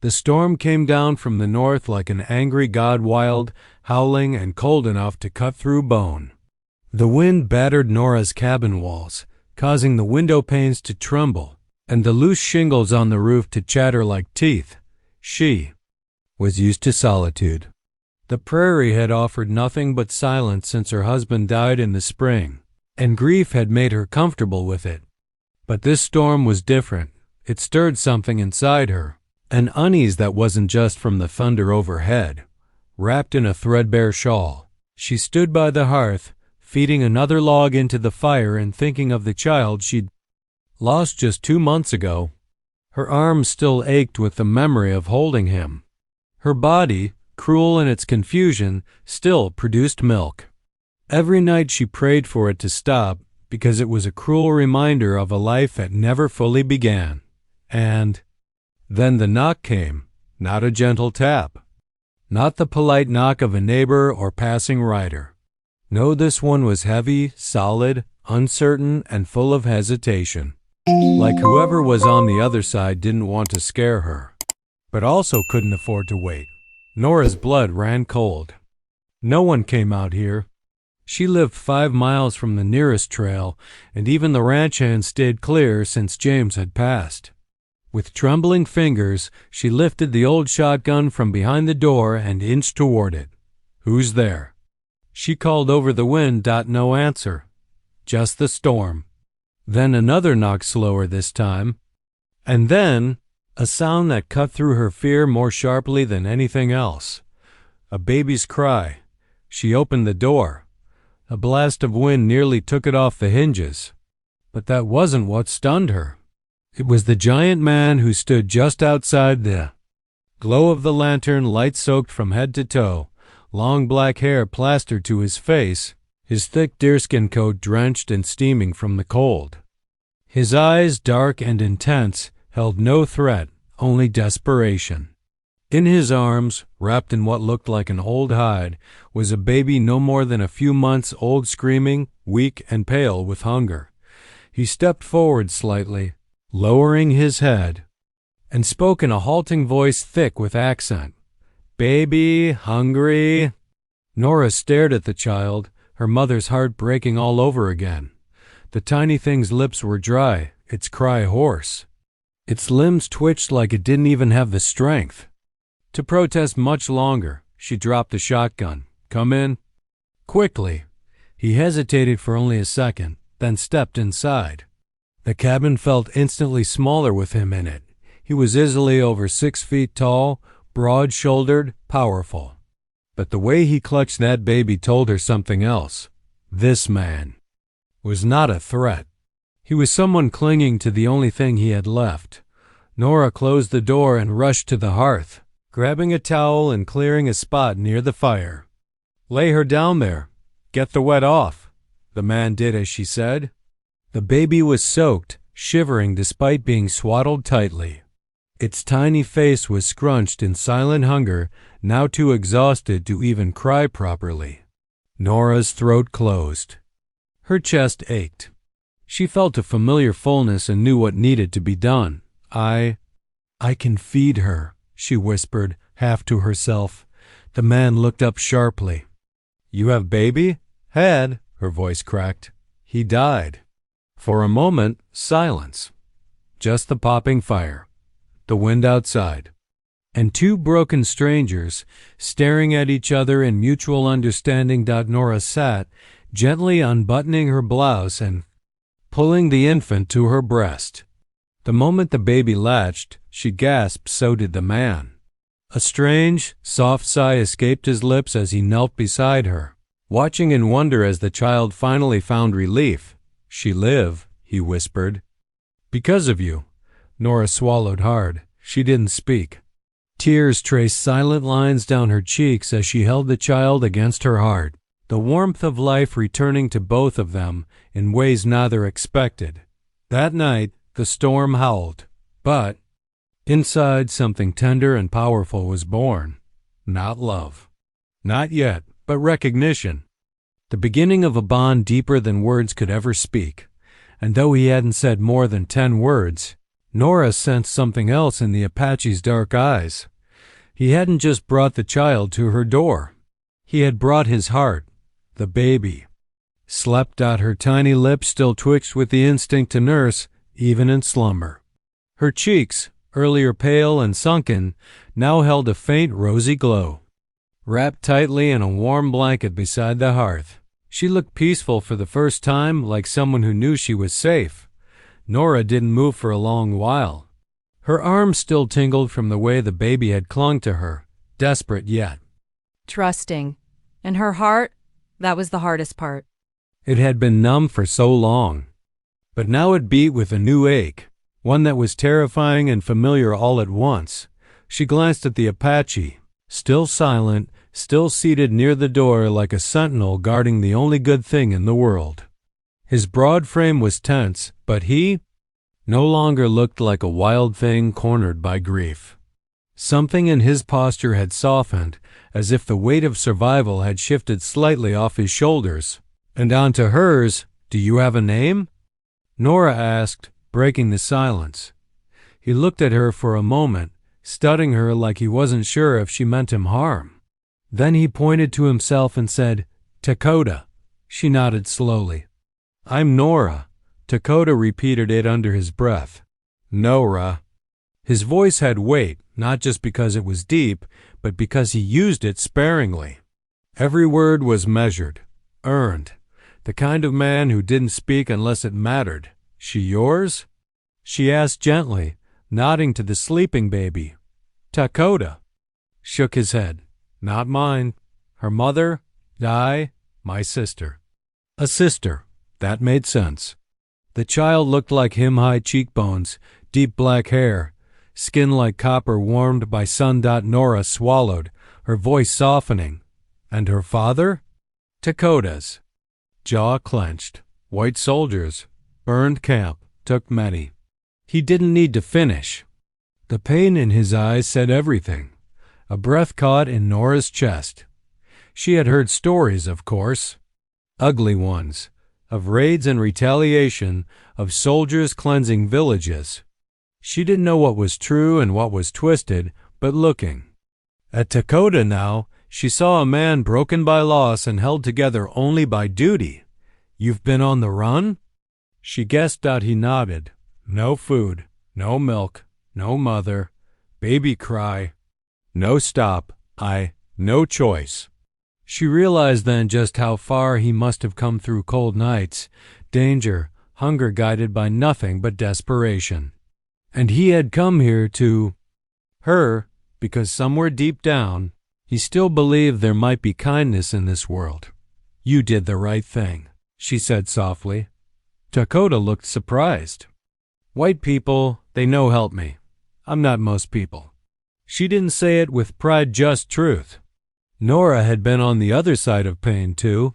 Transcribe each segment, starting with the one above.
The storm came down from the north like an angry god, wild, howling, and cold enough to cut through bone. The wind battered Nora's cabin walls, causing the window panes to tremble, and the loose shingles on the roof to chatter like teeth. She was used to solitude. The prairie had offered nothing but silence since her husband died in the spring, and grief had made her comfortable with it. But this storm was different. It stirred something inside her, an unease that wasn't just from the thunder overhead. Wrapped in a threadbare shawl, she stood by the hearth, feeding another log into the fire and thinking of the child she'd lost just 2 months ago. Her arms still ached with the memory of holding him. Her body, cruel in its confusion, still produced milk. Every night she prayed for it to stop, because it was a cruel reminder of a life that never fully began. And then the knock came, not a gentle tap, not the polite knock of a neighbor or passing rider. No, this one was heavy, solid, uncertain, and full of hesitation. Like whoever was on the other side didn't want to scare her, but also couldn't afford to wait. Nora's blood ran cold. No one came out here. She lived 5 miles from the nearest trail, and even the ranch hand stayed clear since James had passed. With trembling fingers, she lifted the old shotgun from behind the door and inched toward it. "Who's there?" She called over the wind. No answer. Just the storm. Then another knock, slower this time. And then a sound that cut through her fear more sharply than anything else. A baby's cry. She opened the door. A blast of wind nearly took it off the hinges. But that wasn't what stunned her. It was the giant man who stood just outside the glow of the lantern, light soaked from head to toe, long black hair plastered to his face, his thick deerskin coat drenched and steaming from the cold. His eyes, dark and intense, held no threat, only desperation. In his arms, wrapped in what looked like an old hide, was a baby no more than a few months old, screaming, weak and pale with hunger. He stepped forward slightly, lowering his head, and spoke in a halting voice thick with accent. "Baby, hungry?" Nora stared at the child, her mother's heart breaking all over again. The tiny thing's lips were dry, its cry hoarse. Its limbs twitched like it didn't even have the strength to protest much longer. She dropped the shotgun. "Come in." Quickly. He hesitated for only a second, then stepped inside. The cabin felt instantly smaller with him in it. He was easily over 6 feet tall, broad-shouldered, powerful. But the way he clutched that baby told her something else. This man was not a threat. He was someone clinging to the only thing he had left. Nora closed the door and rushed to the hearth, grabbing a towel and clearing a spot near the fire. "Lay her down there. Get the wet off." The man did as she said. The baby was soaked, shivering despite being swaddled tightly. Its tiny face was scrunched in silent hunger, now too exhausted to even cry properly. Nora's throat closed. Her chest ached. She felt a familiar fullness and knew what needed to be done. I can feed her," she whispered, half to herself. The man looked up sharply. "You have baby?" "Had," her voice cracked. "He died." For a moment, silence. Just the popping fire, the wind outside, and two broken strangers staring at each other in mutual understanding. Nora sat, gently unbuttoning her blouse and pulling the infant to her breast. The moment the baby latched, she gasped, so did the man. A strange, soft sigh escaped his lips as he knelt beside her, watching in wonder as the child finally found relief. "She live," he whispered. "Because of you." Nora swallowed hard. She didn't speak. Tears traced silent lines down her cheeks as she held the child against her heart, the warmth of life returning to both of them in ways neither expected. That night, the storm howled, but inside something tender and powerful was born. Not love. Not yet, but recognition. The beginning of a bond deeper than words could ever speak. And though he hadn't said more than 10 words, Nora sensed something else in the Apache's dark eyes. He hadn't just brought the child to her door. He had brought his heart, the baby. Slept. Her tiny lips still twitched with the instinct to nurse, even in slumber. Her cheeks, earlier pale and sunken, now held a faint rosy glow. Wrapped tightly in a warm blanket beside the hearth, she looked peaceful for the first time, like someone who knew she was safe. Nora didn't move for a long while. Her arms still tingled from the way the baby had clung to her, desperate yet trusting. And her heart, that was the hardest part. It had been numb for so long. But now it beat with a new ache, one that was terrifying and familiar all at once. She glanced at the Apache, still silent, still seated near the door like a sentinel guarding the only good thing in the world. His broad frame was tense, but he no longer looked like a wild thing cornered by grief. Something in his posture had softened, as if the weight of survival had shifted slightly off his shoulders and onto hers. "Do you have a name?" Nora asked, breaking the silence. He looked at her for a moment, studying her like he wasn't sure if she meant him harm. Then he pointed to himself and said, "Dakota." She nodded slowly. "I'm Nora." Dakota repeated it under his breath. "Nora." His voice had weight, not just because it was deep, but because he used it sparingly. Every word was measured, earned. The kind of man who didn't speak unless it mattered. "She yours?" she asked gently, nodding to the sleeping baby. Dakota shook his head. "Not mine. Her mother, my sister." A sister. That made sense. The child looked like him, high cheekbones, deep black hair, skin like copper warmed by sun. Nora swallowed, her voice softening. "And her father?" Dakota's. Jaw clenched. "White soldiers. Burned camp. Took many." He didn't need to finish. The pain in his eyes said everything. A breath caught in Nora's chest. She had heard stories, of course. Ugly ones. Of raids and retaliation, of soldiers cleansing villages. She didn't know what was true and what was twisted, but looking at Dakota now, she saw a man broken by loss and held together only by duty. "You've been on the run?" She guessed. He nodded. "No food, no milk, no mother, baby cry, no stop, no choice." She realized then just how far he must have come through cold nights, danger, hunger guided by nothing but desperation. And he had come here to her because somewhere deep down, he still believed there might be kindness in this world. "You did the right thing," she said softly. Dakota looked surprised. "White people, they no help me. I'm not most people." She didn't say it with pride, just truth. Nora had been on the other side of pain, too.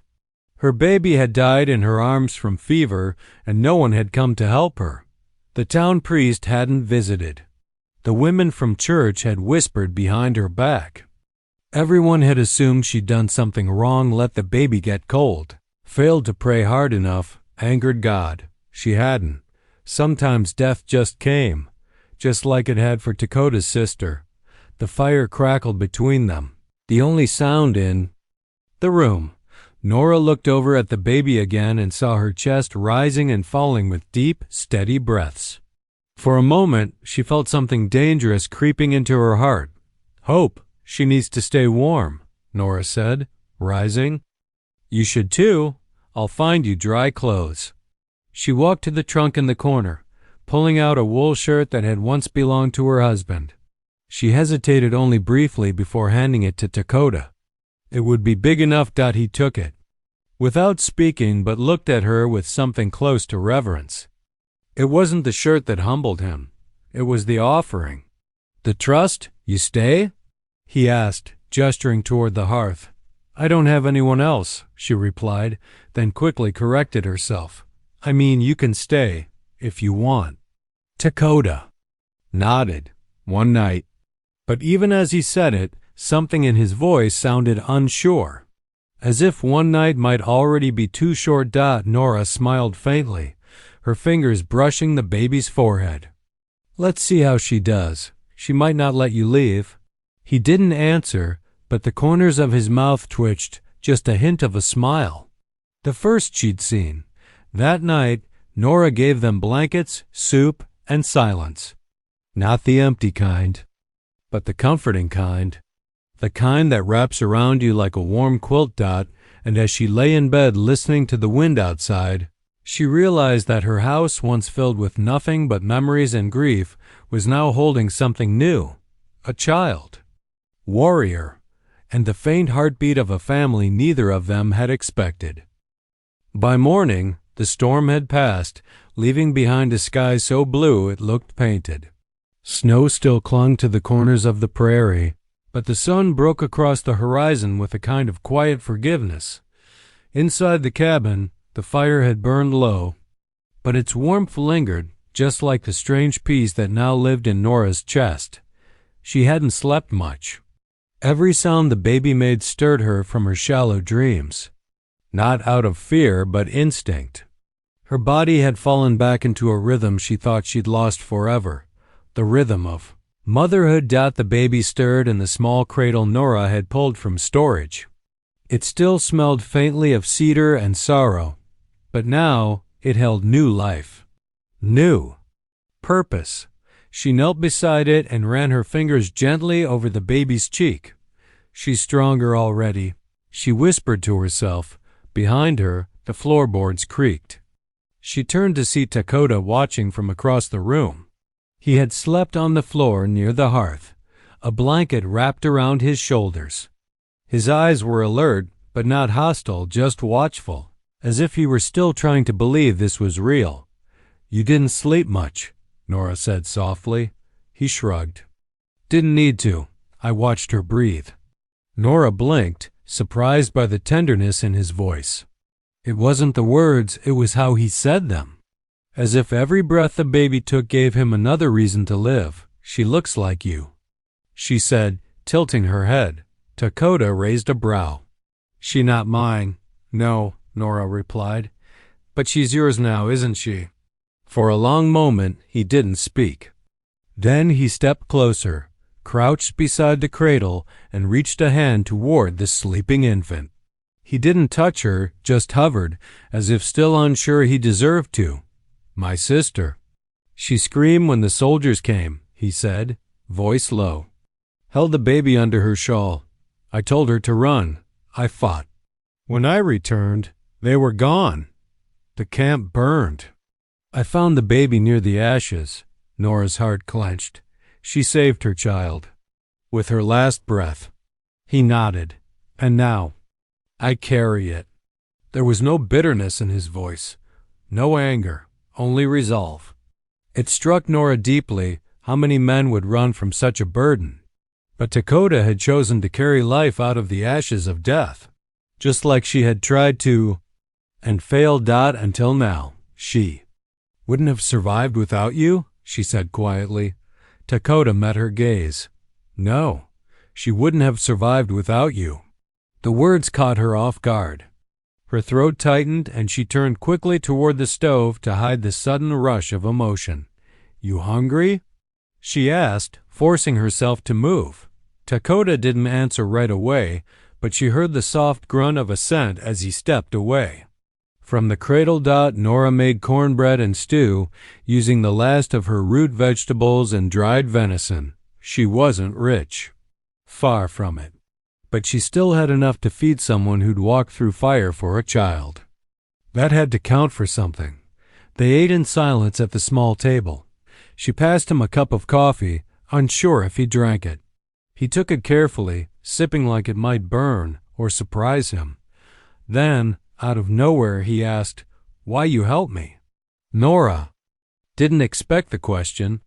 Her baby had died in her arms from fever, and no one had come to help her. The town priest hadn't visited. The women from church had whispered behind her back. Everyone had assumed she'd done something wrong, let the baby get cold. Failed to pray hard enough, angered God. She hadn't. Sometimes death just came, just like it had for Dakota's sister. The fire crackled between them. The only sound in the room. Nora looked over at the baby again and saw her chest rising and falling with deep, steady breaths. For a moment, she felt something dangerous creeping into her heart. "Hope. She needs to stay warm," Nora said, rising. "You should too. I'll find you dry clothes." She walked to the trunk in the corner, pulling out a wool shirt that had once belonged to her husband. She hesitated only briefly before handing it to Dakota. It would be big enough. He took it, without speaking, but looked at her with something close to reverence. It wasn't the shirt that humbled him. It was the offering. "The trust? You stay?" he asked, gesturing toward the hearth. "I don't have anyone else," she replied, then quickly corrected herself. "I mean, you can stay, if you want." Dakota nodded. "One night." But even as he said it, something in his voice sounded unsure. As if one night might already be too short. Nora smiled faintly, her fingers brushing the baby's forehead. Let's see how she does. She might not let you leave." He didn't answer, but the corners of his mouth twitched, just a hint of a smile. The first she'd seen. That night, Nora gave them blankets, soup, and silence. Not the empty kind, but the comforting kind. The kind that wraps around you like a warm quilt dot, and as she lay in bed listening to the wind outside, she realized that her house, once filled with nothing but memories and grief, was now holding something new. A child. Warrior. And the faint heartbeat of a family neither of them had expected. By morning, the storm had passed, leaving behind a sky so blue it looked painted. Snow still clung to the corners of the prairie, but the sun broke across the horizon with a kind of quiet forgiveness. Inside the cabin, the fire had burned low, but its warmth lingered, just like the strange peace that now lived in Nora's chest. She hadn't slept much. Every sound the baby made stirred her from her shallow dreams. Not out of fear, but instinct. Her body had fallen back into a rhythm she thought she'd lost forever. The rhythm of motherhood. The baby stirred in the small cradle Nora had pulled from storage. It still smelled faintly of cedar and sorrow, but now it held new life. New. Purpose. She knelt beside it and ran her fingers gently over the baby's cheek. "She's stronger already," she whispered to herself. Behind her, the floorboards creaked. She turned to see Dakota watching from across the room. He had slept on the floor near the hearth, a blanket wrapped around his shoulders. His eyes were alert, but not hostile, just watchful, as if he were still trying to believe this was real. "You didn't sleep much," Nora said softly. He shrugged. "Didn't need to. I watched her breathe." Nora blinked, surprised by the tenderness in his voice. It wasn't the words, it was how he said them. As if every breath the baby took gave him another reason to live. "She looks like you," she said, tilting her head. Dakota raised a brow. "She not mine." "No," Nora replied. "But she's yours now, isn't she?" For a long moment he didn't speak. Then he stepped closer, crouched beside the cradle, and reached a hand toward the sleeping infant. He didn't touch her, just hovered, as if still unsure he deserved to. "My sister." "She screamed when the soldiers came," he said, voice low. Held the baby under her shawl. "I told her to run. I fought. When I returned, they were gone. The camp burned. I found the baby near the ashes." Nora's heart clenched. She saved her child. With her last breath. He nodded. "And now, I carry it." There was no bitterness in his voice, no anger, only resolve. It struck Nora deeply how many men would run from such a burden. But Dakota had chosen to carry life out of the ashes of death, just like she had tried to, and failed. Until now, she wouldn't have survived without you, she said quietly. Dakota met her gaze. No, she wouldn't have survived without you. The words caught her off guard. Her throat tightened and she turned quickly toward the stove to hide the sudden rush of emotion. "You hungry?" she asked, forcing herself to move. Dakota didn't answer right away, but she heard the soft grunt of assent as he stepped away. From the cradle, Nora made cornbread and stew, using the last of her root vegetables and dried venison. She wasn't rich. Far from it. But she still had enough to feed someone who'd walk through fire for a child. That had to count for something. They ate in silence at the small table. She passed him a cup of coffee, unsure if he drank it. He took it carefully, sipping like it might burn or surprise him. Then, out of nowhere, he asked, "Why you help me?" Nora didn't expect the question.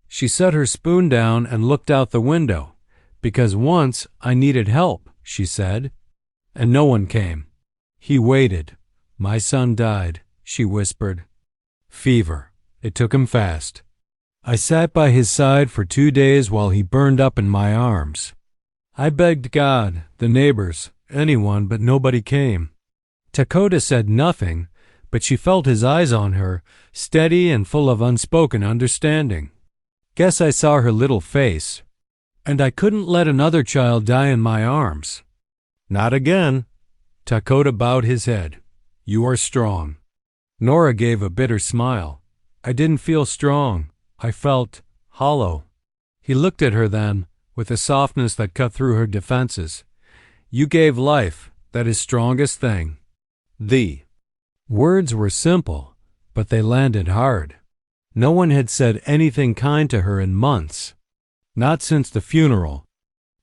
She set her spoon down and looked out the window. "Because once I needed help," she said, "and no one came. He waited. My son died," she whispered. "Fever. It took him fast. I sat by his side for 2 days while he burned up in my arms. I begged God, the neighbors, anyone, but nobody came." Dakota said nothing, but she felt his eyes on her, steady and full of unspoken understanding. Guess I saw her little face, and I couldn't let another child die in my arms. Not again. Dakota bowed his head. You are strong. Nora gave a bitter smile. I didn't feel strong. I felt hollow. He looked at her then, with a softness that cut through her defenses. You gave life, that is strongest thing. The words were simple, but they landed hard. No one had said anything kind to her in months. Not since the funeral.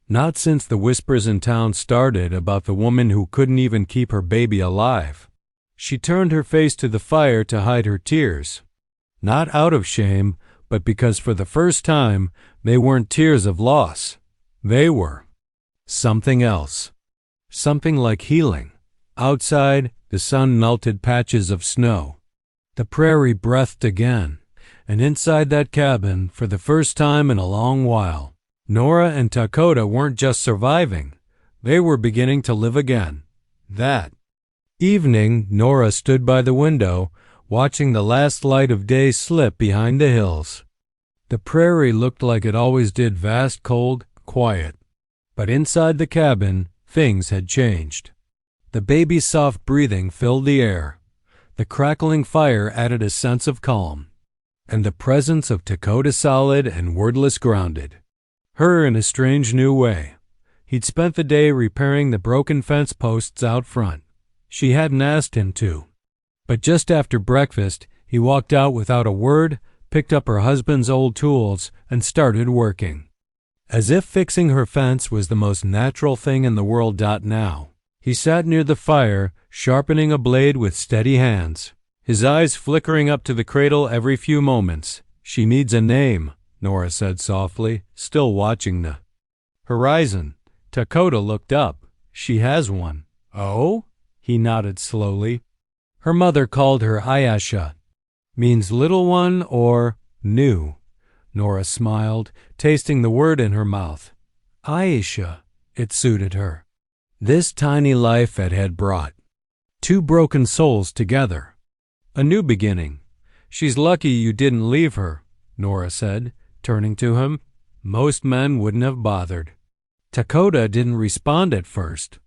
Not since the whispers in town started about the woman who couldn't even keep her baby alive. She turned her face to the fire to hide her tears. Not out of shame, but because for the first time they weren't tears of loss. They were something else. Something like healing. Outside, the sun melted patches of snow. The prairie breathed again, and inside that cabin, for the first time in a long while, Nora and Dakota weren't just surviving. They were beginning to live again. That evening, Nora stood by the window, watching the last light of day slip behind the hills. The prairie looked like it always did, vast, cold, quiet. But inside the cabin, things had changed. The baby's soft breathing filled the air. The crackling fire added a sense of calm. And the presence of Dakota solid and wordless grounded. Her in a strange new way. He'd spent the day repairing the broken fence posts out front. She hadn't asked him to. But just after breakfast, he walked out without a word, picked up her husband's old tools, and started working. As if fixing her fence was the most natural thing in the world. Now, he sat near the fire, sharpening a blade with steady hands, his eyes flickering up to the cradle every few moments. She needs a name, Nora said softly, still watching the horizon. Dakota looked up. She has one. Oh? He nodded slowly. Her mother called her Ayesha. Means little one or new. Nora smiled, tasting the word in her mouth. Ayesha. It suited her. This tiny life had brought two broken souls together. A new beginning. She's lucky you didn't leave her, Nora said, turning to him. Most men wouldn't have bothered. Dakota didn't respond at first.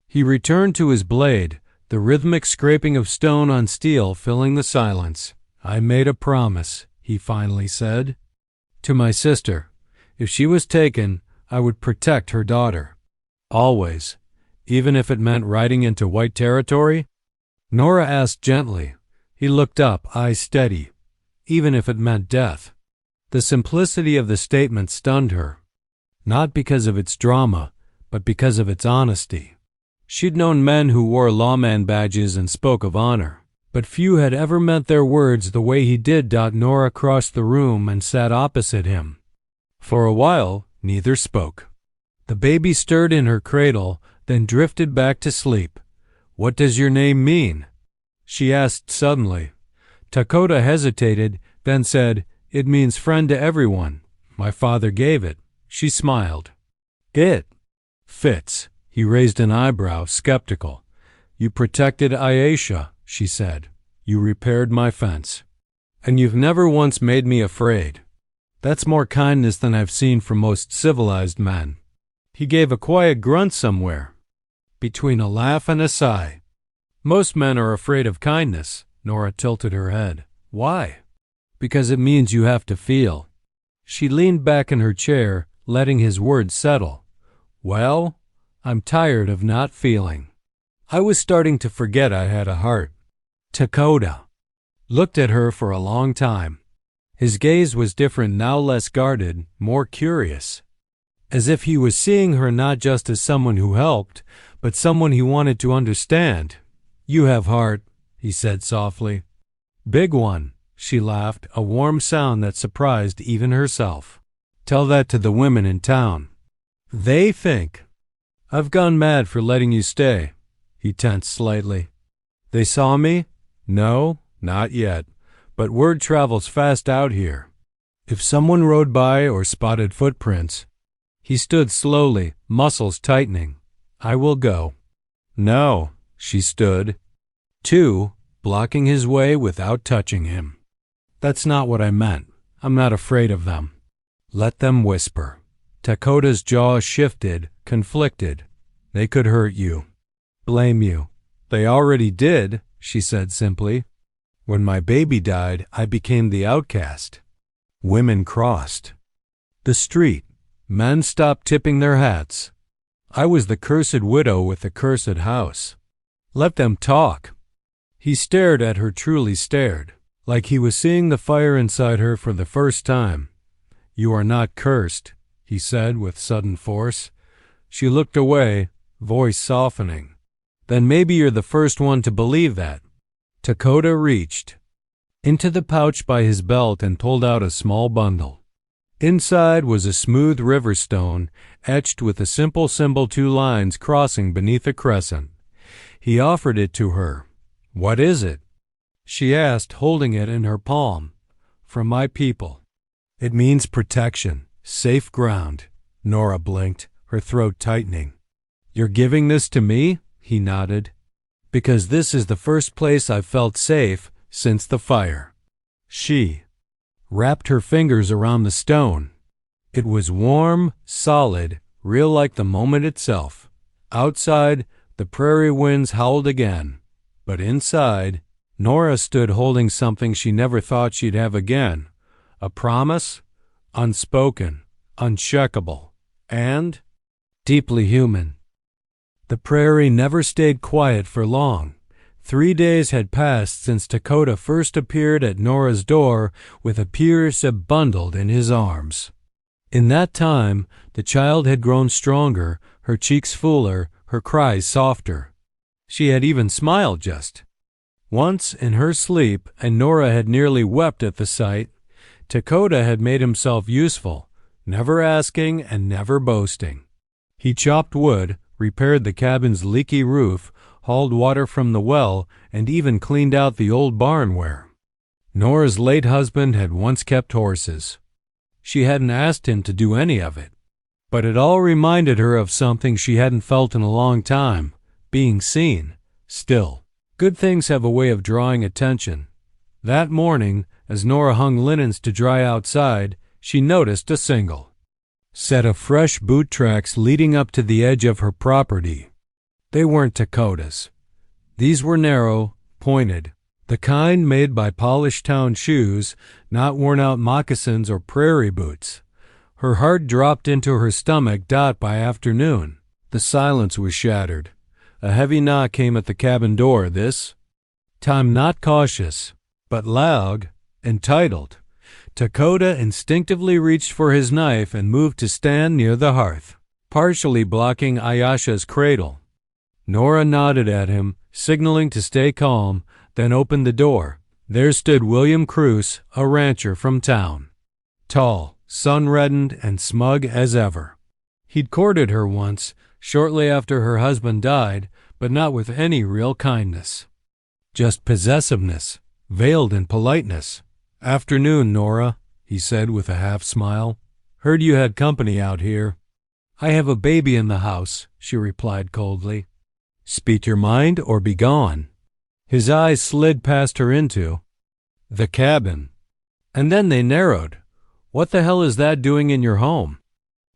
He returned to his blade, the rhythmic scraping of stone on steel filling the silence. I made a promise, he finally said. To my sister. If she was taken, I would protect her daughter. Always. Even if it meant riding into white territory? Nora asked gently. He looked up, eyes steady. Even if it meant death. The simplicity of the statement stunned her. Not because of its drama, but because of its honesty. She'd known men who wore lawman badges and spoke of honor, but few had ever meant their words the way he did. Nora crossed the room and sat opposite him. For a while, neither spoke. The baby stirred in her cradle, then drifted back to sleep. What does your name mean? She asked suddenly. Dakota hesitated, then said, It means friend to everyone. My father gave it. She smiled. It fits. He raised an eyebrow, skeptical. You protected Ayesha, she said. You repaired my fence. And you've never once made me afraid. That's more kindness than I've seen from most civilized men. He gave a quiet grunt somewhere, between a laugh and a sigh. Most men are afraid of kindness. Nora tilted her head. Why? Because it means you have to feel. She leaned back in her chair, letting his words settle. Well, I'm tired of not feeling. I was starting to forget I had a heart. Dakota looked at her for a long time. His gaze was different now, less guarded, more curious. As if he was seeing her not just as someone who helped, but someone he wanted to understand. You have heart, he said softly. Big one, she laughed, a warm sound that surprised even herself. Tell that to the women in town. They think I've gone mad for letting you stay. He tensed slightly. They saw me? No, not yet. But word travels fast out here. If someone rode by or spotted footprints. He stood slowly, muscles tightening. I will go. No, she stood. Two, blocking his way without touching him. That's not what I meant. I'm not afraid of them. Let them whisper. Dakota's jaw shifted, conflicted. They could hurt you. Blame you. They already did, she said simply. When my baby died, I became the outcast. Women crossed the street. Men stopped tipping their hats. I was the cursed widow with the cursed house. Let them talk. He stared at her, truly stared, like he was seeing the fire inside her for the first time. You are not cursed, he said with sudden force. She looked away, voice softening. Then maybe you're the first one to believe that. Dakota reached into the pouch by his belt and pulled out a small bundle. Inside was a smooth river stone, etched with a simple symbol, 2 lines crossing beneath a crescent. He offered it to her. What is it? She asked, holding it in her palm. From my people. It means protection, safe ground. Nora blinked, her throat tightening. You're giving this to me? He nodded. Because this is the first place I've felt safe since the fire. She wrapped her fingers around the stone. It was warm, solid, real like the moment itself. Outside, the prairie winds howled again. But inside, Nora stood holding something she never thought she'd have again. A promise, unspoken, uncheckable, and deeply human. The prairie never stayed quiet for long. 3 days had passed since Dakota first appeared at Nora's door with a pierce bundled in his arms. In that time, the child had grown stronger, her cheeks fuller, her cries softer. She had even smiled just once in her sleep, and Nora had nearly wept at the sight. Dakota had made himself useful, never asking and never boasting. He chopped wood, repaired the cabin's leaky roof, hauled water from the well, and even cleaned out the old barn where Nora's late husband had once kept horses. She hadn't asked him to do any of it, but it all reminded her of something she hadn't felt in a long time, being seen. Still, good things have a way of drawing attention. That morning, as Nora hung linens to dry outside, she noticed a single set of fresh boot tracks leading up to the edge of her property. They weren't Dakota's. These were narrow, pointed, the kind made by polished town shoes, not worn-out moccasins or prairie boots. Her heart dropped into her stomach. By afternoon, the silence was shattered. A heavy knock came at the cabin door, this time not cautious, but loud, entitled. Dakota instinctively reached for his knife and moved to stand near the hearth, partially blocking Ayesha's cradle. Nora nodded at him, signaling to stay calm, then opened the door. There stood William Cruz, a rancher from town. Tall, sun-reddened, and smug as ever. He'd courted her once, shortly after her husband died, but not with any real kindness. Just possessiveness, veiled in politeness. Afternoon, Nora, he said with a half-smile. Heard you had company out here. I have a baby in the house, she replied coldly. Speak your mind or be gone. His eyes slid past her into the cabin, and then they narrowed. What the hell is that doing in your home?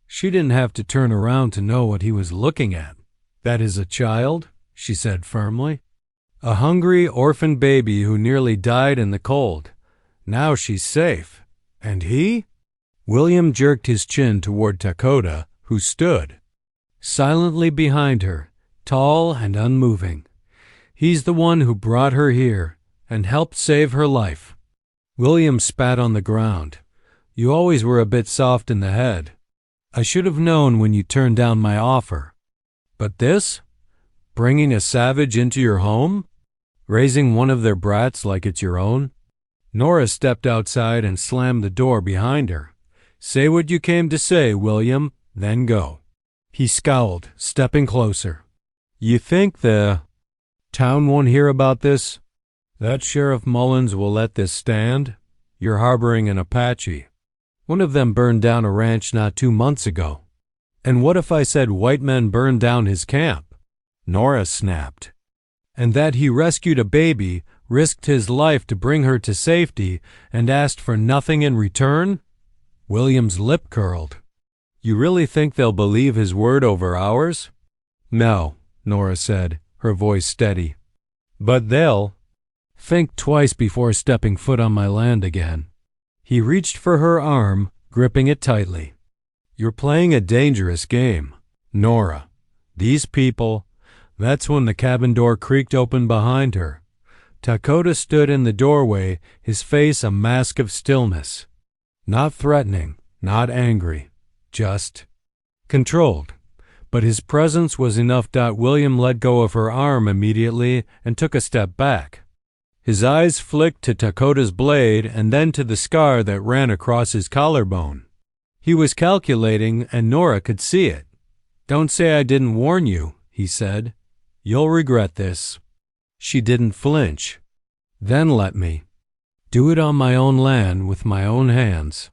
She didn't have to turn around to know what he was looking at. That is a child, she said firmly. A hungry orphan baby who nearly died in the cold. Now she's safe. And he? William jerked his chin toward Dakota, who stood silently behind her, tall and unmoving. He's the one who brought her here and helped save her life. William spat on the ground. You always were a bit soft in the head. I should have known when you turned down my offer. But this? Bringing a savage into your home? Raising one of their brats like it's your own? Nora stepped outside and slammed the door behind her. Say what you came to say, William, then go. He scowled, stepping closer. You think the town won't hear about this? That Sheriff Mullins will let this stand? You're harboring an Apache. One of them burned down a ranch not 2 months ago. And what if I said white men burned down his camp? Nora snapped. And that he rescued a baby, risked his life to bring her to safety, and asked for nothing in return? William's lip curled. You really think they'll believe his word over ours? No, Nora said, her voice steady. But they'll. Think twice before stepping foot on my land again. He reached for her arm, gripping it tightly. You're playing a dangerous game, Nora. These people. That's when the cabin door creaked open behind her. Dakota stood in the doorway, his face a mask of stillness. Not threatening, not angry, just controlled. But his presence was enough. William let go of her arm immediately and took a step back. His eyes flicked to Dakota's blade and then to the scar that ran across his collarbone. He was calculating, and Nora could see it. Don't say I didn't warn you, he said. You'll regret this. She didn't flinch. Then let me. Do it on my own land with my own hands.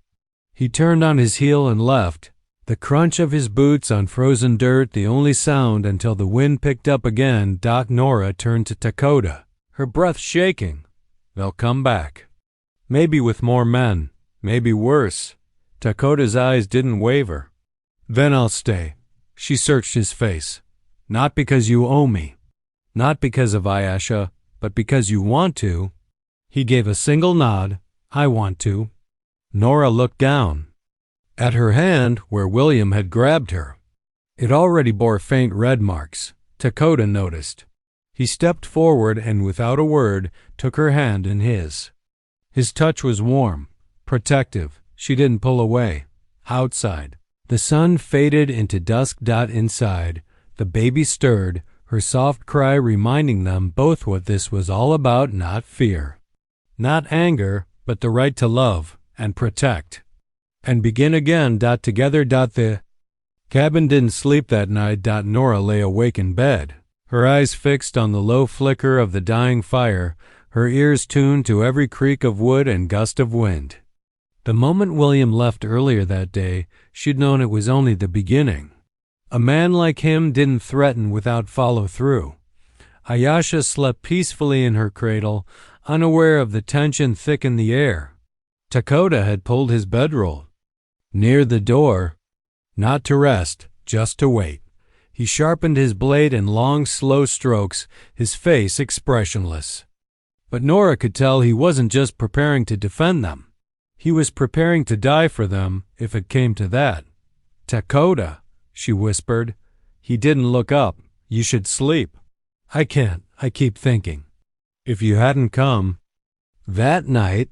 He turned on his heel and left, the crunch of his boots on frozen dirt the only sound until the wind picked up again. Nora turned to Dakota, her breath shaking. They'll come back. Maybe with more men, maybe worse. Dakota's eyes didn't waver. Then I'll stay. She searched his face. Not because you owe me. Not because of Ayesha, but because you want to. He gave a single nod. I want to. Nora looked down. At her hand where William had grabbed her. It already bore faint red marks, Dakota noticed. He stepped forward and without a word took her hand in his. His touch was warm, protective. She didn't pull away. Outside. The sun faded into dusk. Inside, the baby stirred, her soft cry reminding them both what this was all about. Not fear. Not anger, but the right to love and protect. And begin again. Together. The cabin didn't sleep that night. Nora lay awake in bed, her eyes fixed on the low flicker of the dying fire, her ears tuned to every creak of wood and gust of wind. The moment William left earlier that day, she'd known it was only the beginning. A man like him didn't threaten without follow-through. Ayesha slept peacefully in her cradle, unaware of the tension thick in the air. Dakota had pulled his bedroll. Near the door, not to rest, just to wait. He sharpened his blade in long, slow strokes, his face expressionless. But Nora could tell he wasn't just preparing to defend them. He was preparing to die for them, if it came to that. Dakota, she whispered. He didn't look up. You should sleep. I can't. I keep thinking. If you hadn't come. That night,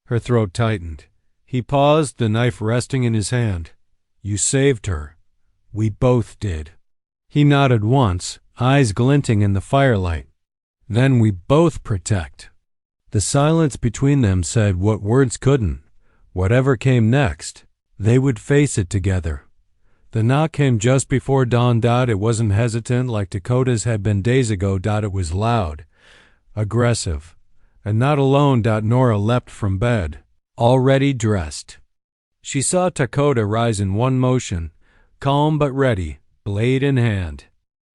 her throat tightened. He paused, the knife resting in his hand. You saved her. We both did. He nodded once, eyes glinting in the firelight. Then we both protect. The silence between them said what words couldn't. Whatever came next, they would face it together. The knock came just before dawn. It wasn't hesitant like Dakota's had been days ago. It was loud, aggressive. And not alone. Nora leapt from bed, already dressed. She saw Dakota rise in one motion, calm but ready, blade in hand.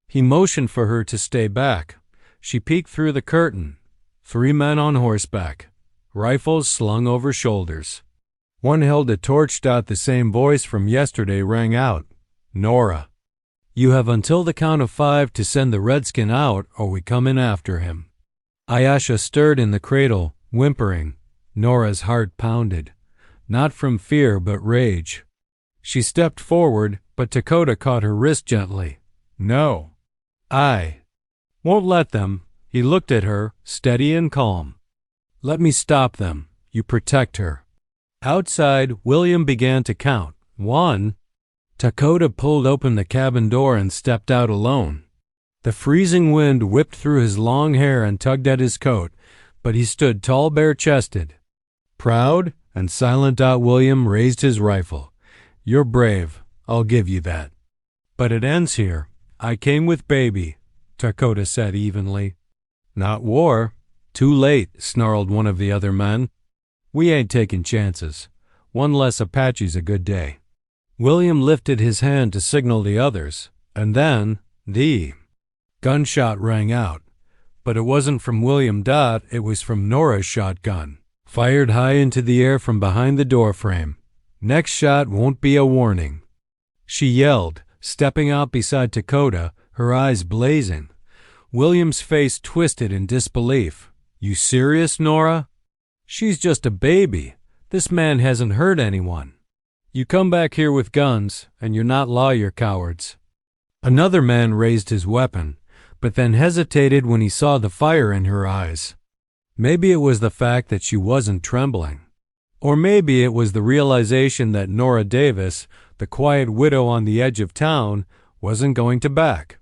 He motioned for her to stay back. She peeked through the curtain. 3 men on horseback, rifles slung over shoulders. One held a torch. The same voice from yesterday rang out. Nora, you have until the count of 5 to send the redskin out or we come in after him. Ayesha stirred in the cradle, whimpering. Nora's heart pounded, not from fear but rage. She stepped forward, but Dakota caught her wrist gently. No. I won't let them. He looked at her, steady and calm. Let me stop them. You protect her. Outside, William began to count. 1. Dakota pulled open the cabin door and stepped out alone. The freezing wind whipped through his long hair and tugged at his coat, but he stood tall, bare-chested. Proud and silent. William raised his rifle. You're brave. I'll give you that. But it ends here. I came with baby, Dakota said evenly. Not war. Too late, snarled one of the other men. We ain't taking chances. One less Apache's a good day. William lifted his hand to signal the others, and then the gunshot rang out. But it wasn't from William. It was from Nora's shotgun, fired high into the air from behind the doorframe. Next shot won't be a warning. She yelled, stepping out beside Dakota, her eyes blazing. William's face twisted in disbelief. You serious, Nora? She's just a baby. This man hasn't hurt anyone. You come back here with guns, and you're not lawyer cowards. Another man raised his weapon, but then hesitated when he saw the fire in her eyes. Maybe it was the fact that she wasn't trembling. Or maybe it was the realization that Nora Davis, the quiet widow on the edge of town, wasn't going to back.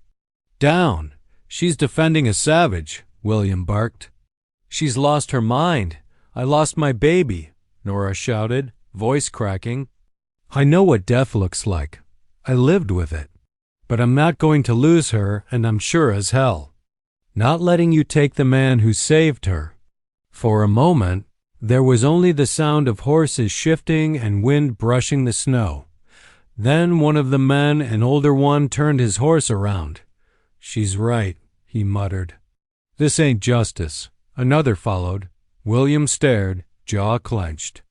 Down! She's defending a savage, William barked. She's lost her mind. I lost my baby, Nora shouted, voice cracking. I know what death looks like. I lived with it. But I'm not going to lose her, and I'm sure as hell. Not letting you take the man who saved her. For a moment, there was only the sound of horses shifting and wind brushing the snow. Then one of the men, an older one, turned his horse around. She's right, he muttered. This ain't justice. Another followed. William stared, jaw clenched.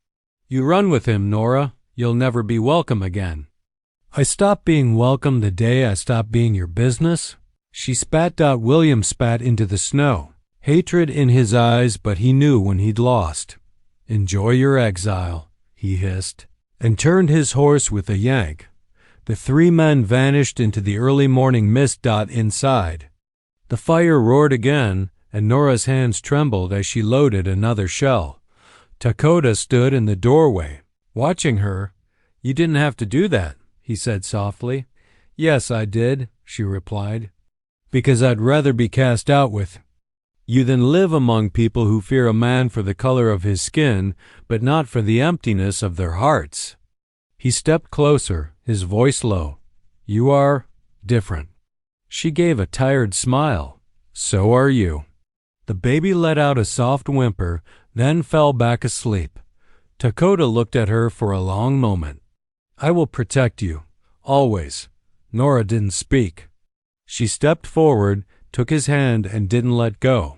You run with him, Nora. You'll never be welcome again. I stopped being welcome the day I stopped being your business. She spat. William spat into the snow. Hatred in his eyes, but he knew when he'd lost. Enjoy your exile, he hissed, and turned his horse with a yank. The three men vanished into the early morning mist. Inside. The fire roared again, and Nora's hands trembled as she loaded another shell. Dakota stood in the doorway, watching her. You didn't have to do that, he said softly. Yes, I did, she replied. Because I'd rather be cast out with you than live among people who fear a man for the color of his skin, but not for the emptiness of their hearts. He stepped closer, his voice low. You are different. She gave a tired smile. So are you. The baby let out a soft whimper, then fell back asleep. Dakota looked at her for a long moment. I will protect you, always. Nora didn't speak. She stepped forward, took his hand, and didn't let go.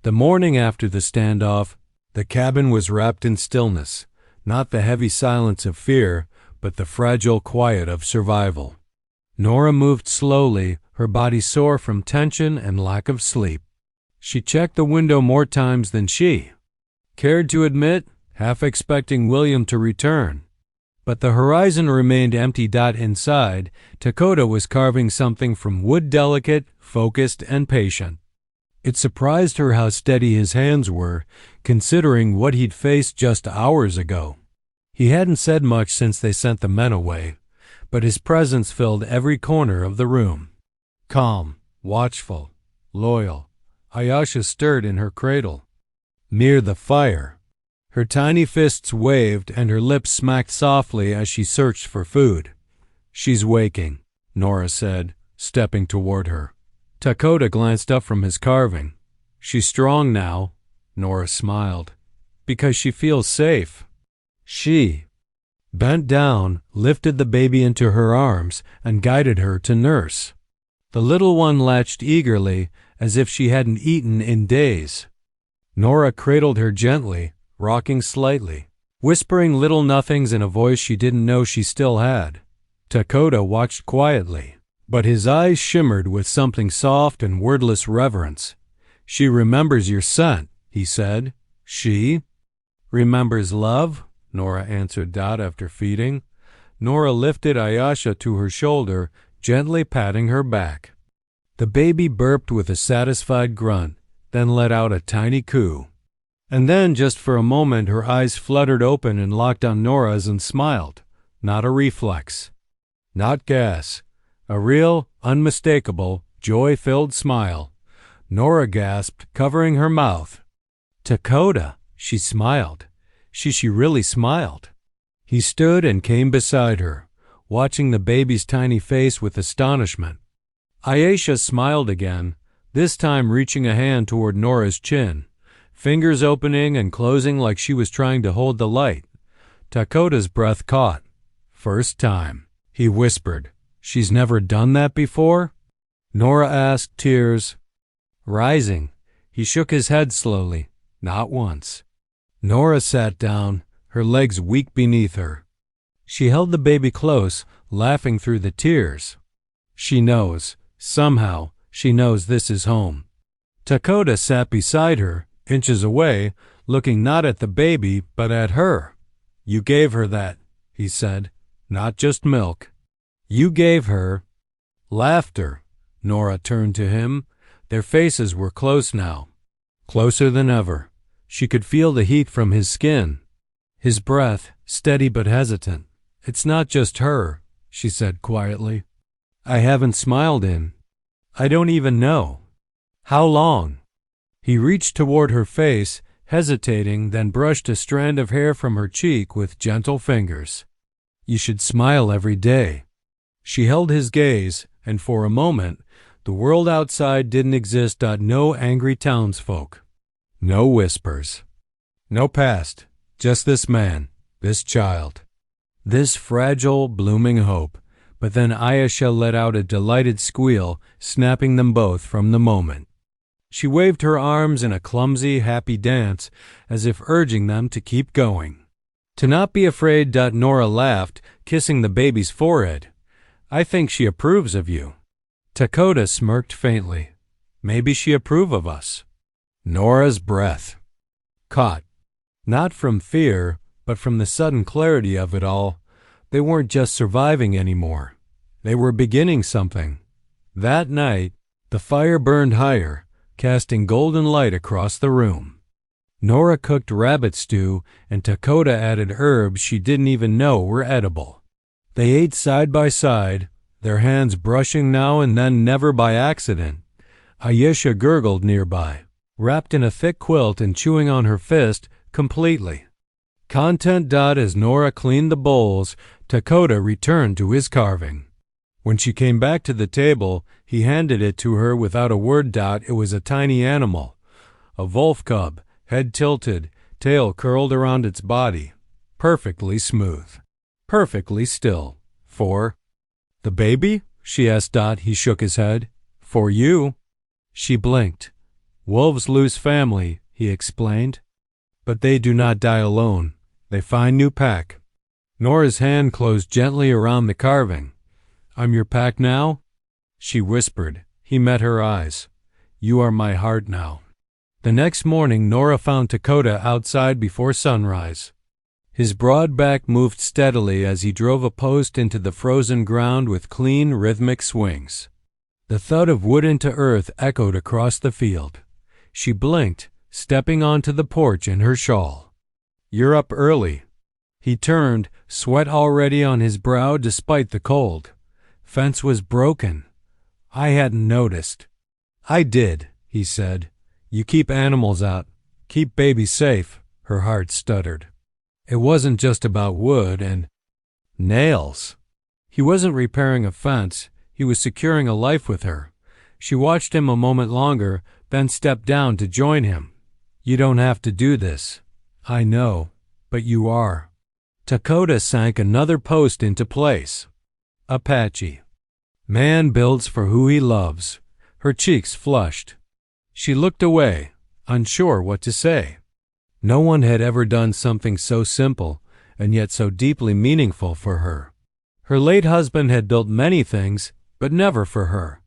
The morning after the standoff, the cabin was wrapped in stillness, not the heavy silence of fear, but the fragile quiet of survival. Nora moved slowly, her body sore from tension and lack of sleep. She checked the window more times than she cared to admit, half expecting William to return. But the horizon remained empty. Inside, Dakota was carving something from wood, delicate, focused, and patient. It surprised her how steady his hands were, considering what he'd faced just hours ago. He hadn't said much since they sent the men away, but his presence filled every corner of the room. Calm, watchful, loyal, Ayesha stirred in her cradle. Near the fire, her tiny fists waved and her lips smacked softly as she searched for food. She's waking, Nora said, stepping toward her. Dakota glanced up from his carving. She's strong now, Nora smiled, because she feels safe. She bent down, lifted the baby into her arms, and guided her to nurse. The little one latched eagerly, as if she hadn't eaten in days. Nora cradled her gently, rocking slightly, whispering little nothings in a voice she didn't know she still had. Dakota watched quietly, but his eyes shimmered with something soft and wordless reverence. She remembers your scent, he said. She remembers love, Nora answered after feeding. Nora lifted Ayesha to her shoulder, gently patting her back. The baby burped with a satisfied grunt, then let out a tiny coo. And then, just for a moment, her eyes fluttered open and locked on Nora's and smiled. Not a reflex. Not gas. A real, unmistakable, joy-filled smile. Nora gasped, covering her mouth. Dakota, she smiled. She really smiled. He stood and came beside her, watching the baby's tiny face with astonishment. Ayesha smiled again, this time reaching a hand toward Nora's chin, fingers opening and closing like she was trying to hold the light. Dakota's breath caught. First time, he whispered. She's never done that before? Nora asked, tears rising. He shook his head slowly. Not once. Nora sat down, her legs weak beneath her. She held the baby close, laughing through the tears. She knows, somehow, she knows this is home. Dakota sat beside her, inches away, looking not at the baby, but at her. You gave her that, he said, not just milk. You gave her laughter. Nora turned to him. Their faces were close now, closer than ever. She could feel the heat from his skin. His breath, steady but hesitant. It's not just her, she said quietly. I haven't smiled in. I don't even know. How long? He reached toward her face, hesitating, then brushed a strand of hair from her cheek with gentle fingers. You should smile every day. She held his gaze, and for a moment, the world outside didn't exist. No angry townsfolk. No whispers. No past. Just this man, this child. This fragile, blooming hope. But then Ayesha let out a delighted squeal, snapping them both from the moment. She waved her arms in a clumsy, happy dance, as if urging them to keep going. To not be afraid. Nora laughed, kissing the baby's forehead. I think she approves of you. Dakota smirked faintly. Maybe she approve of us. Nora's breath caught, not from fear, but from the sudden clarity of it all. They weren't just surviving anymore. They were beginning something. That night, the fire burned higher, casting golden light across the room. Nora cooked rabbit stew, and Dakota added herbs she didn't even know were edible. They ate side by side, their hands brushing now and then, never by accident. Ayesha gurgled nearby, wrapped in a thick quilt and chewing on her fist completely. Content. As Nora cleaned the bowls, Dakota returned to his carving. When she came back to the table, he handed it to her without a word. It was a tiny animal, a wolf cub, head tilted, tail curled around its body, perfectly smooth, perfectly still. For the baby? She asked. He shook his head. For you. She blinked. Wolves lose family, he explained. But they do not die alone. They find new pack. Nora's hand closed gently around the carving. I'm your pack now? She whispered. He met her eyes. You are my heart now. The next morning, Nora found Dakota outside before sunrise. His broad back moved steadily as he drove a post into the frozen ground with clean, rhythmic swings. The thud of wood into earth echoed across the field. She blinked, stepping onto the porch in her shawl. You're up early. He turned, sweat already on his brow despite the cold. Fence was broken. I hadn't noticed. I did, he said. You keep animals out. Keep babies safe, her heart stuttered. It wasn't just about wood and nails. He wasn't repairing a fence. He was securing a life with her. She watched him a moment longer, then stepped down to join him. You don't have to do this. I know, but you are. Dakota sank another post into place. Apache. Man builds for who he loves. Her cheeks flushed. She looked away, unsure what to say. No one had ever done something so simple and yet so deeply meaningful for her. Her late husband had built many things, but never for her.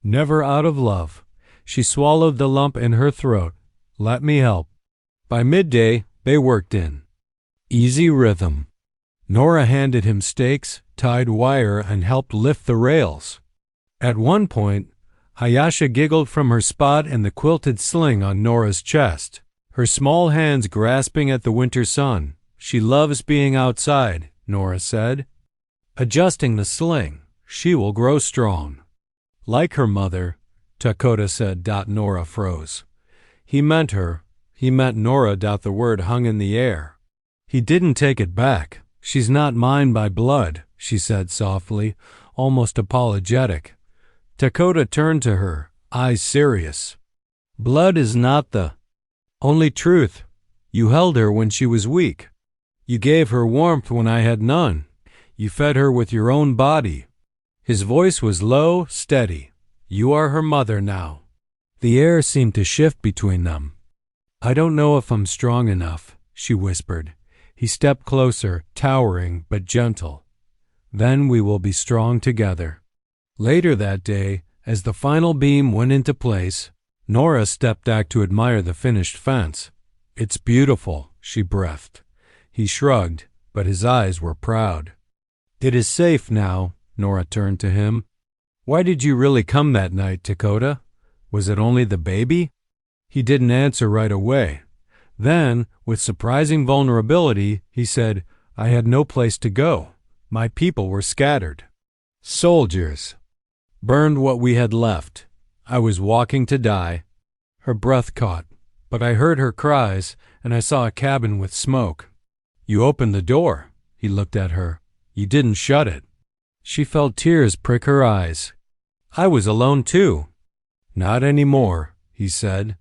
Never out of love. She swallowed the lump in her throat. Let me help. By midday, they worked in easy rhythm. Nora handed him stakes, tied wire, and helped lift the rails. At one point, Ayesha giggled from her spot in the quilted sling on Nora's chest, her small hands grasping at the winter sun. She loves being outside, Nora said. Adjusting the sling, she will grow strong. Like her mother, Dakota said. Nora froze. He meant her. He meant Nora. The word hung in the air. He didn't take it back. She's not mine by blood, she said softly, almost apologetic. Dakota turned to her, eyes serious. Blood is not the only truth. You held her when she was weak. You gave her warmth when I had none. You fed her with your own body. His voice was low, steady. You are her mother now. The air seemed to shift between them. I don't know if I'm strong enough, she whispered. He stepped closer, towering but gentle. Then we will be strong together. Later that day, as the final beam went into place, Nora stepped back to admire the finished fence. It's beautiful, she breathed. He shrugged, but his eyes were proud. It is safe now, Nora turned to him. Why did you really come that night, Dakota? Was it only the baby? He didn't answer right away. Then, with surprising vulnerability, he said, I had no place to go. My people were scattered. Soldiers. Burned what we had left. I was walking to die. Her breath caught, but I heard her cries, and I saw a cabin with smoke. You opened the door. He looked at her. You didn't shut it. She felt tears prick her eyes. I was alone too. Not anymore, he said.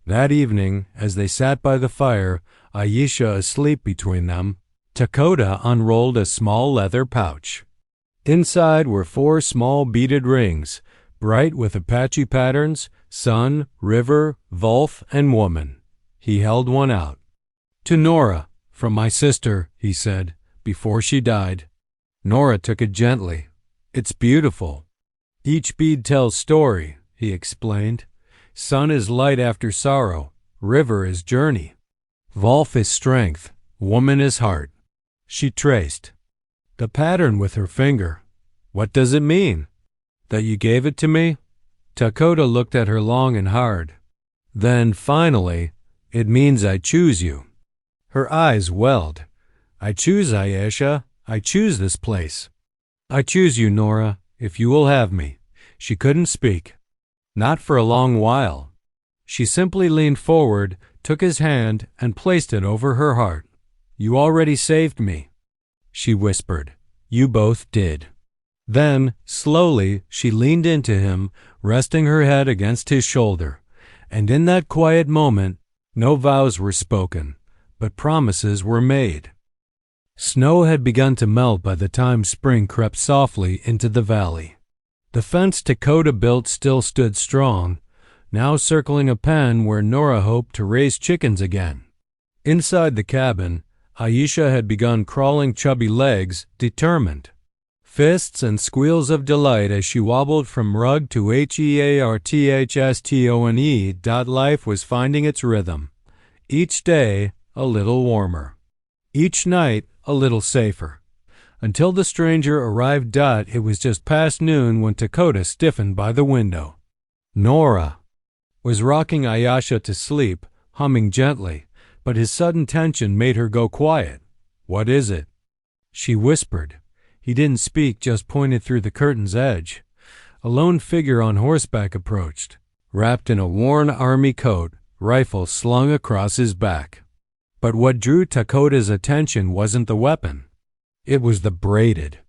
That evening, as they sat by the fire, Aisha asleep between them, Dakota unrolled a small leather pouch. Inside were 4 small beaded rings, bright with Apache patterns, sun, river, Vulf, and woman. He held one out. To Nora, from my sister, he said, before she died. Nora took it gently. It's beautiful. Each bead tells story, he explained. Sun is light after sorrow. River is journey. Vulf is strength. Woman is heart. She traced the pattern with her finger. What does it mean? That you gave it to me? Dakota looked at her long and hard. Then, finally, it means I choose you. Her eyes welled. I choose Aisha. I choose this place. I choose you, Nora, if you will have me. She couldn't speak. Not for a long while. She simply leaned forward, took his hand, and placed it over her heart. You already saved me, she whispered. You both did. Then, slowly, she leaned into him, resting her head against his shoulder. And in that quiet moment, no vows were spoken, but promises were made. Snow had begun to melt by the time spring crept softly into the valley. The fence Dakota built still stood strong, now circling a pen where Nora hoped to raise chickens again. Inside the cabin, Aisha had begun crawling chubby legs, determined. Fists and squeals of delight as she wobbled from rug to HEARTHSTONE. Life was finding its rhythm. Each day, a little warmer. Each night, a little safer. Until the stranger arrived. It was just past noon when Dakota stiffened by the window. Nora was rocking Aisha to sleep, humming gently, but his sudden tension made her go quiet. What is it? She whispered. He didn't speak, just pointed through the curtain's edge. A lone figure on horseback approached, wrapped in a worn army coat, rifle slung across his back. But what drew Dakota's attention wasn't the weapon. It was the braided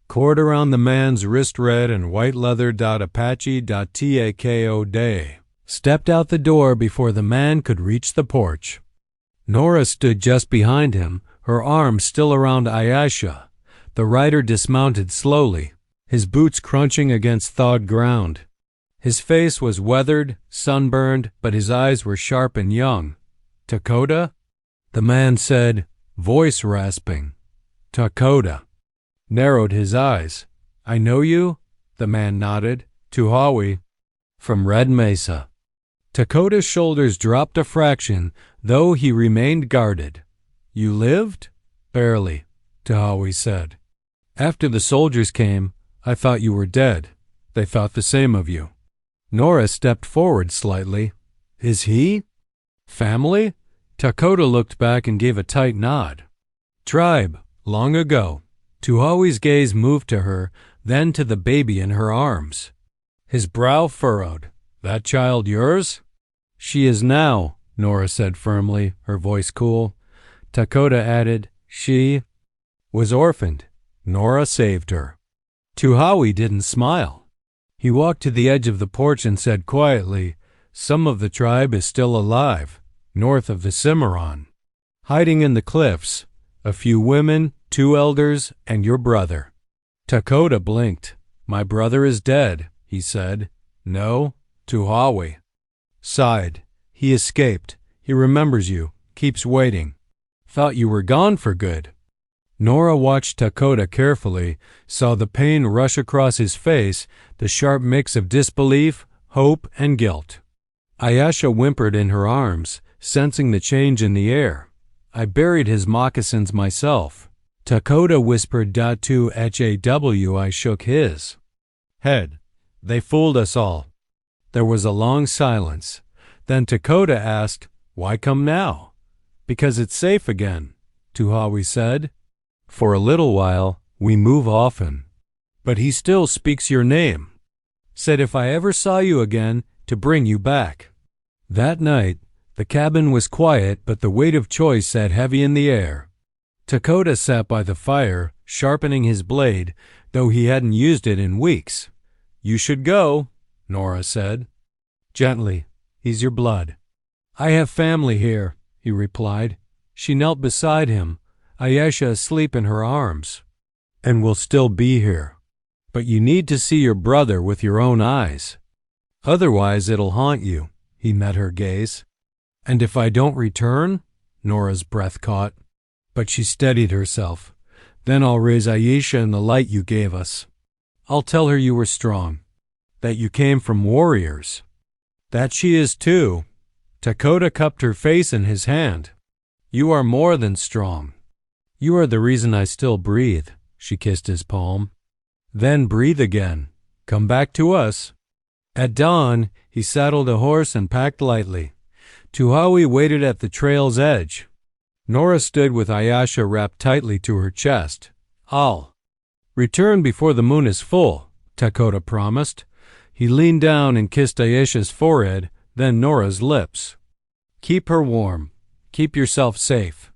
cord around the man's wrist. Red and white leather. Apache. Tako day. Stepped out the door before the man could reach the porch. Nora stood just behind him, her arm still around Aisha. The rider dismounted slowly, his boots crunching against thawed ground. His face was weathered, sunburned, but his eyes were sharp and young. Dakota? The man said, voice rasping. Dakota. Narrowed his eyes. I know you? The man nodded. Tuhawi. From Red Mesa. Dakota's shoulders dropped a fraction, though he remained guarded. You lived? Barely, Tuhawi said. After the soldiers came, I thought you were dead. They thought the same of you. Nora stepped forward slightly. Is he? Family? Dakota looked back and gave a tight nod. Tribe, long ago. Tuhawi's gaze moved to her, then to the baby in her arms. His brow furrowed. That child yours? She is now, Nora said firmly, her voice cool. Dakota added, she was orphaned. Nora saved her. Tuhawi didn't smile. He walked to the edge of the porch and said quietly, some of the tribe is still alive, north of the Cimarron. Hiding in the cliffs, a few women, 2 elders, and your brother. Dakota blinked. My brother is dead, he said. No, Tuhawi. Sighed. He escaped. He remembers you. Keeps waiting. Thought you were gone for good." Nora watched Dakota carefully, saw the pain rush across his face, the sharp mix of disbelief, hope, and guilt. Ayesha whimpered in her arms, sensing the change in the air. "I buried his moccasins myself." Dakota whispered to HAW. I shook his head. "They fooled us all." There was a long silence. Then Dakota asked, "Why come now?" "Because it's safe again," Tuhawi said. "For a little while, we move often." "But he still speaks your name. Said if I ever saw you again, to bring you back." That night, the cabin was quiet, but the weight of choice sat heavy in the air. Dakota sat by the fire, sharpening his blade, though he hadn't used it in weeks. "You should go," Nora said. "Gently. He's your blood." "I have family here," he replied. She knelt beside him, Ayesha asleep in her arms. "And we'll still be here. But you need to see your brother with your own eyes. Otherwise it'll haunt you." He met her gaze. "And if I don't return?" Nora's breath caught. But she steadied herself. "Then I'll raise Ayesha in the light you gave us. I'll tell her you were strong, that you came from warriors." "That she is too." Dakota cupped her face in his hand. "You are more than strong. You are the reason I still breathe." She kissed his palm. "Then breathe again. Come back to us." At dawn, he saddled a horse and packed lightly. Tuhawi waited at the trail's edge. Nora stood with Ayesha wrapped tightly to her chest. "I'll return before the moon is full," Dakota promised. He leaned down and kissed Ayesha's forehead, then Nora's lips. "Keep her warm. Keep yourself safe."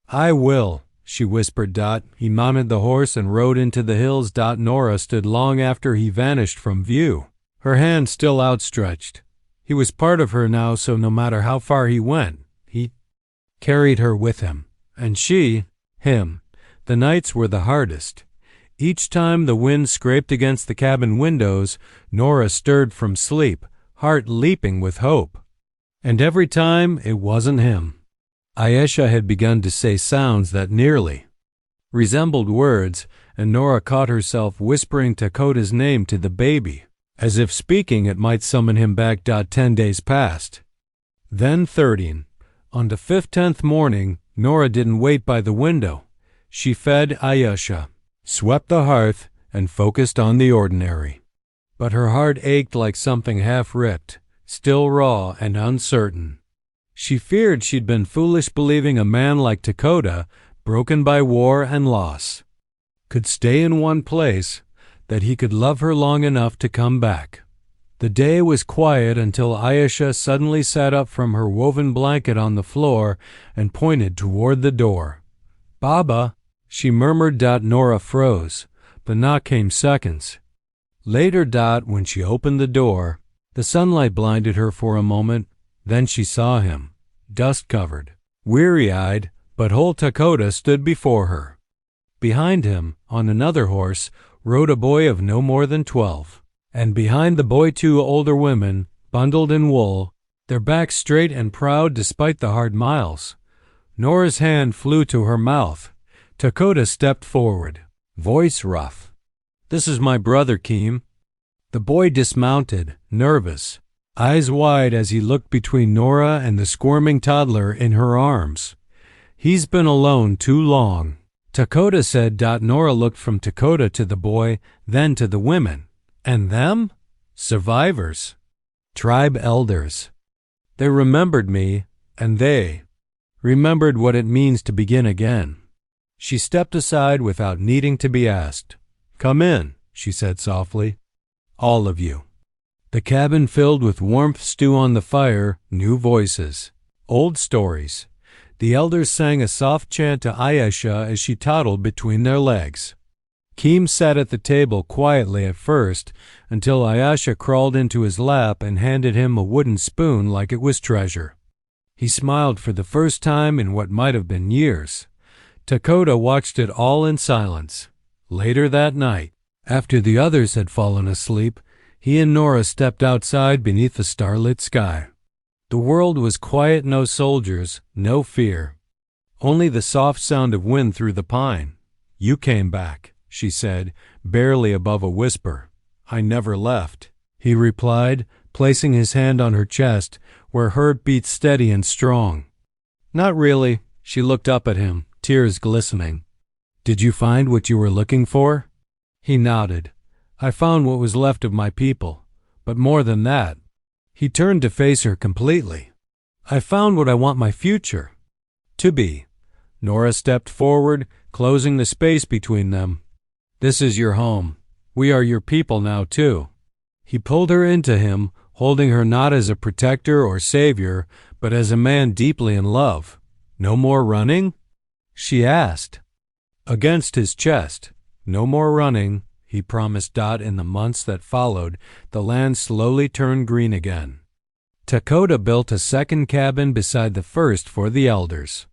"I will," she whispered. He mounted the horse and rode into the hills. Nora stood long after he vanished from view, her hand still outstretched. He was part of her now, so no matter how far he went, he carried her with him. And she, him. The nights were the hardest. Each time the wind scraped against the cabin windows, Nora stirred from sleep, heart leaping with hope. And every time it wasn't him. Ayesha had begun to say sounds that nearly resembled words, and Nora caught herself whispering Dakota's name to the baby, as if speaking it might summon him back. 10 days passed. Then 13. On the 10th morning, Nora didn't wait by the window. She fed Ayesha, swept the hearth, and focused on the ordinary. But her heart ached like something half-ripped, still raw and uncertain. She feared she'd been foolish believing a man like Dakota, broken by war and loss, could stay in one place, that he could love her long enough to come back. The day was quiet until Ayesha suddenly sat up from her woven blanket on the floor and pointed toward the door. "Baba," she murmured. Nora froze. The knock came seconds later. When she opened the door, the sunlight blinded her for a moment. Then she saw him, dust-covered, weary-eyed, but whole. Dakota stood before her. Behind him, on another horse, rode a boy of no more than 12. And behind the boy 2 older women, bundled in wool, their backs straight and proud despite the hard miles. Nora's hand flew to her mouth. Dakota stepped forward, voice rough. "This is my brother, Keem." The boy dismounted, nervous, eyes wide as he looked between Nora and the squirming toddler in her arms. "He's been alone too long," Dakota said. Nora looked from Dakota to the boy, then to the women. And them? Survivors. Tribe elders. They remembered me, and they remembered what it means to begin again. She stepped aside without needing to be asked. "Come in," she said softly. "All of you." The cabin filled with warmth, stew on the fire, new voices, old stories. The elders sang a soft chant to Ayesha as she toddled between their legs. Keem sat at the table quietly at first, until Ayesha crawled into his lap and handed him a wooden spoon like it was treasure. He smiled for the first time in what might have been years. Dakota watched it all in silence. Later that night, after the others had fallen asleep, he and Nora stepped outside beneath the starlit sky. The world was quiet, no soldiers, no fear. only the soft sound of wind through the pine. You came back, she said, barely above a whisper. I never left, he replied, placing his hand on her chest, where her beat steady and strong. Not really. She looked up at him, tears glistening. Did you find what you were looking for? He nodded. I found what was left of my people, but more than that. He turned to face her completely. I found what I want my future to be. Nora stepped forward, closing the space between them. This is your home. We are your people now, too. He pulled her into him, holding her not as a protector or savior, but as a man deeply in love. No more running? She asked. Against his chest. No more running, he promised Dot. In the months that followed, the land slowly turned green again. Dakota built a second cabin beside the first for the elders.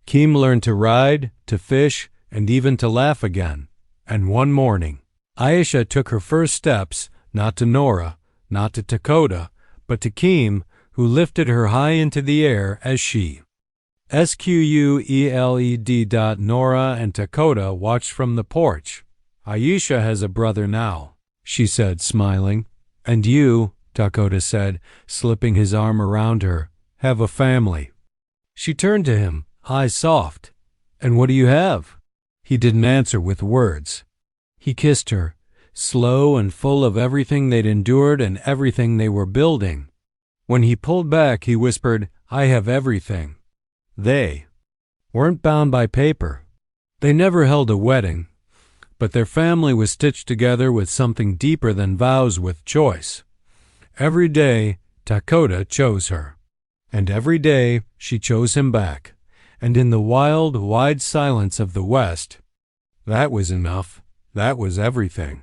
Keem learned to ride, to fish, and even to laugh again. And one morning, Aisha took her first steps, not to Nora, not to Dakota, but to Keem, who lifted her high into the air as she. Squeled. Nora and Dakota watched from the porch. Aisha has a brother now, she said, smiling. And you, Dakota said, slipping his arm around her, have a family. She turned to him, eyes soft. And what do you have? He didn't answer with words. He kissed her, slow and full of everything they'd endured and everything they were building. When he pulled back, he whispered, I have everything. They weren't bound by paper. They never held a wedding, but their family was stitched together with something deeper than vows, with choice. Every day, Dakota chose her, and every day she chose him back, and in the wild, wide silence of the West, that was enough. That was everything.